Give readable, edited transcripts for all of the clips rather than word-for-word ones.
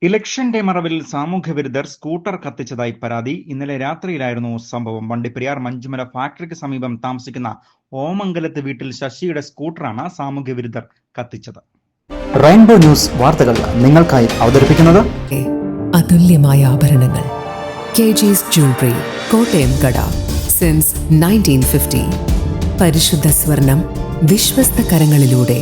ഇലക്ഷന്റെ മറവിൽ സാമൂഹ്യവിരുദ്ധർ സ്കൂട്ടർ കത്തിച്ചതായി പരാതി. ഇന്നലെ രാത്രിയിലായിരുന്നു സംഭവം. വണ്ടിപ്പെരിയാർ മഞ്ചുമല ഫാക്ടറിക്ക് സമീപം താമസിക്കുന്ന ഓമംഗലത്ത് വീട്ടിൽ ശശിയുടെ സ്കൂട്ടറാണ് സാമൂഹ്യവിരുദ്ധർ കത്തിച്ചത്. റെയിൻബോ ന്യൂസ് വാർത്തകൾ നിങ്ങൾക്കായി അവതരിപ്പിക്കുന്നത് അതുല്യമായ ആഭരണങ്ങൾ KG's Jewelry, കോട്ടയം കട സിൻസ് 1950. പരിശുദ്ധ സ്വർണം വിശ്വസ്ത കരങ്ങളിലൂടെ.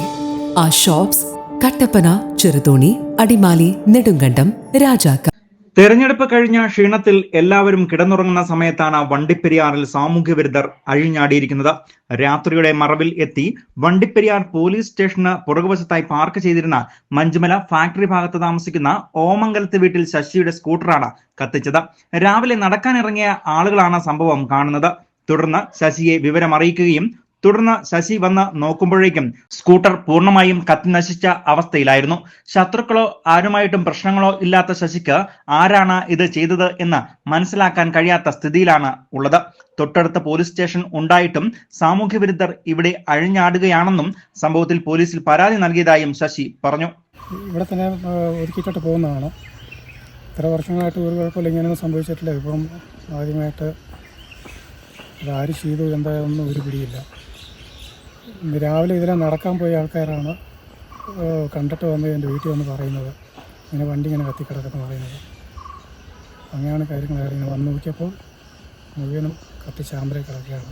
ആ ഷോപ്സ് കട്ടപ്പന, ചെറുതോണി, അടിമാലി, നെടുങ്കണ്ടം, രാജാക്ക. തെരഞ്ഞെടുപ്പ് കഴിഞ്ഞ ക്ഷീണത്തിൽ എല്ലാവരും കിടന്നുറങ്ങുന്ന സമയത്താണ് വണ്ടിപ്പെരിയാറിൽ സാമൂഹ്യവിരുദ്ധർ അഴിഞ്ഞാടിയിരിക്കുന്നത്. രാത്രിയുടെ മറവിൽ എത്തി വണ്ടിപ്പെരിയാർ പോലീസ് സ്റ്റേഷന് പുറകുവശത്തായി പാർക്ക് ചെയ്തിരുന്ന മഞ്ചുമല ഫാക്ടറി ഭാഗത്ത് താമസിക്കുന്ന ഓമംഗലത്ത് വീട്ടിൽ ശശിയുടെ സ്കൂട്ടറാണ് കത്തിച്ചത്. രാവിലെ നടക്കാനിറങ്ങിയ ആളുകളാണ് സംഭവം കാണുന്നത്. തുടർന്ന് ശശിയെ വിവരമറിയിക്കുകയും തുടർന്ന് ശശി വന്ന് നോക്കുമ്പോഴേക്കും സ്കൂട്ടർ പൂർണ്ണമായും കത്തിനശിച്ച അവസ്ഥയിലായിരുന്നു. ശത്രുക്കളോ ആരുമായിട്ടും പ്രശ്നങ്ങളോ ഇല്ലാത്ത ശശിക്ക് ആരാണ് ഇത് ചെയ്തത് എന്ന് മനസ്സിലാക്കാൻ കഴിയാത്ത സ്ഥിതിയിലാണ് ഉള്ളത്. തൊട്ടടുത്ത പോലീസ് സ്റ്റേഷൻ ഉണ്ടായിട്ടും സാമൂഹ്യവിരുദ്ധർ ഇവിടെ അഴിഞ്ഞാടുകയാണെന്നും സംഭവത്തിൽ പോലീസിൽ പരാതി നൽകിയതായും ശശി പറഞ്ഞു. ഇവിടെ തന്നെ ഒരുക്കിയിട്ട് പോകുന്നതാണ്. ഇത്ര വർഷങ്ങളായിട്ട് ഒരു കുഴപ്പമില്ല, ഇങ്ങനെയൊന്നും സംഭവിച്ചിട്ടില്ല. ഇപ്പം ആദ്യമായിട്ട് ഇതാര് ചെയ്തു എന്തായൊന്നും ഒരു പിടിയില്ല. രാവിലെ ഇതിലെ നടക്കാൻ പോയ ആൾക്കാരാണ് കണ്ടിട്ട് വന്ന് എൻ്റെ വീട്ടിൽ വന്ന് പറയുന്നത്, ഇങ്ങനെ വണ്ടി ഇങ്ങനെ കത്തിക്കിടക്കെന്ന് പറയുന്നത്. അങ്ങനെയാണ് കാര്യങ്ങൾ ഇങ്ങനെ വന്ന് നോക്കിയപ്പോൾ മുഴുവനും കത്തിച്ചാമ്പലെ കിടക്കുകയാണ്.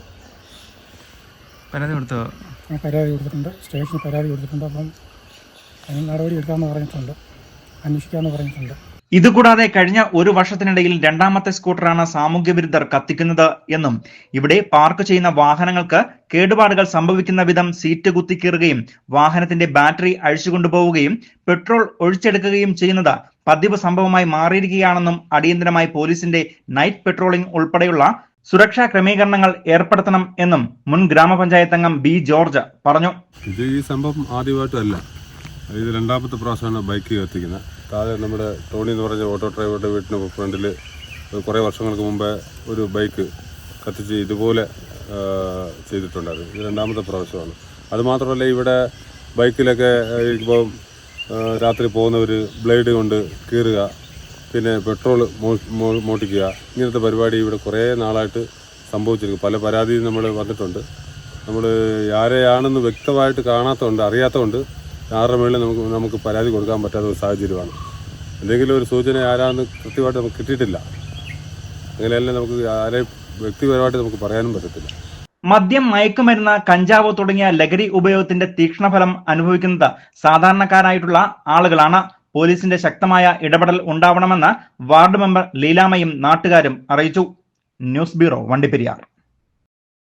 പരാതി കൊടുത്തിട്ടുണ്ട്, സ്റ്റേഷനിൽ പരാതി കൊടുത്തിട്ടുണ്ട്. അപ്പം അതിന് നടപടി എടുക്കാമെന്ന് പറഞ്ഞിട്ടുണ്ട്, അന്വേഷിക്കാമെന്ന് പറഞ്ഞിട്ടുണ്ട്. ഇതുകൂടാതെ കഴിഞ്ഞ ഒരു വർഷത്തിനിടയിൽ രണ്ടാമത്തെ സ്കൂട്ടറാണ് സാമൂഹ്യവിരുദ്ധർ കത്തിക്കുന്നത് എന്നും ഇവിടെ പാർക്ക് ചെയ്യുന്ന വാഹനങ്ങൾക്ക് കേടുപാടുകൾ സംഭവിക്കുന്ന വിധം സീറ്റ് കുത്തിക്കീറുകയും വാഹനത്തിന്റെ ബാറ്ററി അഴിച്ചുകൊണ്ടുപോവുകയും പെട്രോൾ ഒഴിച്ചെടുക്കുകയും ചെയ്യുന്നത് പതിവ് സംഭവമായി മാറിയിരിക്കുകയാണെന്നും അടിയന്തരമായി പോലീസിന്റെ നൈറ്റ് പെട്രോളിംഗ് ഉൾപ്പെടെയുള്ള സുരക്ഷാ ക്രമീകരണങ്ങൾ ഏർപ്പെടുത്തണം എന്നും മുൻ ഗ്രാമപഞ്ചായത്ത് അംഗം ബി ജോർജ് പറഞ്ഞു. ഈ സംഭവം ആദ്യമായിട്ടല്ല, ഇത് രണ്ടാമത്തെ പ്രാവശ്യമാണ് ബൈക്ക് കത്തിക്കുന്നത്. താഴെ നമ്മുടെ ടോണി എന്ന് പറഞ്ഞ ഓട്ടോ ഡ്രൈവറുടെ വീട്ടിന് ഫ്രണ്ടിൽ കുറേ വർഷങ്ങൾക്ക് മുമ്പേ ഒരു ബൈക്ക് കത്തിച്ച് ഇതുപോലെ ചെയ്തിട്ടുണ്ടായിരുന്നു. ഇത് രണ്ടാമത്തെ പ്രാവശ്യമാണ്. അതുമാത്രമല്ല, ഇവിടെ ബൈക്കിലൊക്കെ ഇപ്പം രാത്രി പോകുന്നവർ ബ്ലേഡ് കൊണ്ട് കീറുക, പിന്നെ പെട്രോൾ മോട്ടിക്കുക, ഇങ്ങനത്തെ പരിപാടി ഇവിടെ കുറേ നാളായിട്ട് സംഭവിച്ചിരിക്കും. പല പരാതിയും നമ്മൾ വന്നിട്ടുണ്ട്. നമ്മൾ ആരെയാണെന്ന് വ്യക്തമായിട്ട് കാണാത്തതുകൊണ്ട്, അറിയാത്തതുകൊണ്ട് ആരുടെ മേളിൽ നമുക്ക് പരാതി കൊടുക്കാൻ പറ്റാത്ത ഒരു സാഹചര്യമാണ്. എന്തെങ്കിലും ഒരു സൂചന ആരാന്ന് കൃത്യമായിട്ട് നമുക്ക് കിട്ടിയിട്ടില്ല. അങ്ങനെയല്ല നമുക്ക് ആരെയും വ്യക്തിപരമായിട്ട് നമുക്ക് പറയാനും പറ്റത്തില്ല. മദ്യം, മയക്കുമരുന്ന്, കഞ്ചാവ് തുടങ്ങിയ ലഹരി ഉപയോഗത്തിന്റെ തീക്ഷ്ണഫലം അനുഭവിക്കുന്നത് സാധാരണക്കാരായിട്ടുള്ള ആളുകളാണ്. പോലീസിന്റെ ശക്തമായ ഇടപെടൽ ഉണ്ടാവണമെന്ന് വാർഡ് മെമ്പർ ലീലാമയും നാട്ടുകാരും അറിയിച്ചു. News bureau, Vandiperiyar.